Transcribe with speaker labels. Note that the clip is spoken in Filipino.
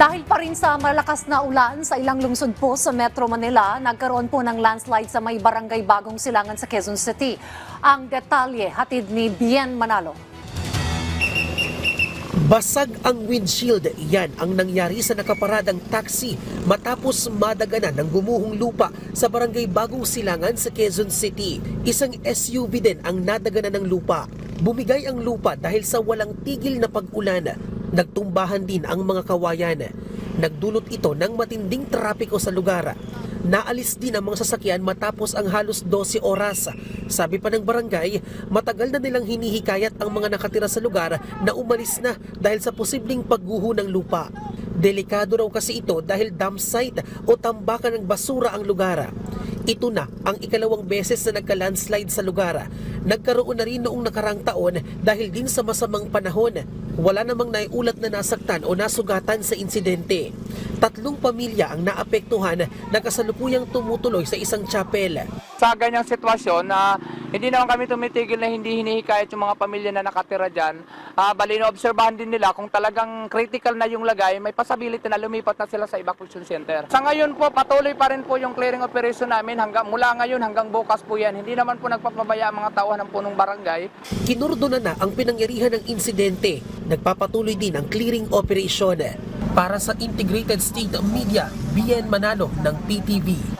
Speaker 1: Dahil pa rin sa malakas na ulan sa ilang lungsod po sa Metro Manila, nagkaroon po ng landslide sa may barangay Bagong Silangan sa Quezon City. Ang detalye hatid ni Bien Manalo.
Speaker 2: Basag ang windshield, yan ang nangyari sa nakaparadang taxi matapos madaganan ng gumuhong lupa sa barangay Bagong Silangan sa Quezon City. Isang SUV din ang nadaganan ng lupa. Bumigay ang lupa dahil sa walang tigil na pag-ulan. Nagtumbahan din ang mga kawayan. Nagdulot ito ng matinding trapiko sa lugar. Naalis din ang mga sasakyan matapos ang halos 12 oras. Sabi pa ng barangay, matagal na nilang hinihikayat ang mga nakatira sa lugar na umalis na dahil sa posibleng pagguho ng lupa. Delikado raw kasi ito dahil dump site o tambakan ng basura ang lugar. Ito na ang ikalawang beses na nagka-landslide sa lugar. Nagkaroon na rin noong nakarang taon dahil din sa masamang panahon. Wala namang naiulat na nasaktan o nasugatan sa insidente. 3 pamilya ang naapektuhan na kasalukuyang tumutuloy sa isang chapel.
Speaker 3: Sa ganyang sitwasyon na hindi naman kami tumitigil na hindi hinihikayat yung mga pamilya na nakatira dyan. Bali, obserbahan din nila kung talagang critical na yung lagay, may possibility na lumipat na sila sa evacuation center. Sa ngayon po, patuloy pa rin po yung clearing operation namin mula ngayon hanggang bukas po yan. Hindi naman po nagpapabaya ang mga tauhan ng punong barangay.
Speaker 2: Kinurdonan na ang pinangyarihan ng insidente. Nagpapatuloy din ang clearing operation. Para sa Integrated State Media, Bien Manalo ng PTV.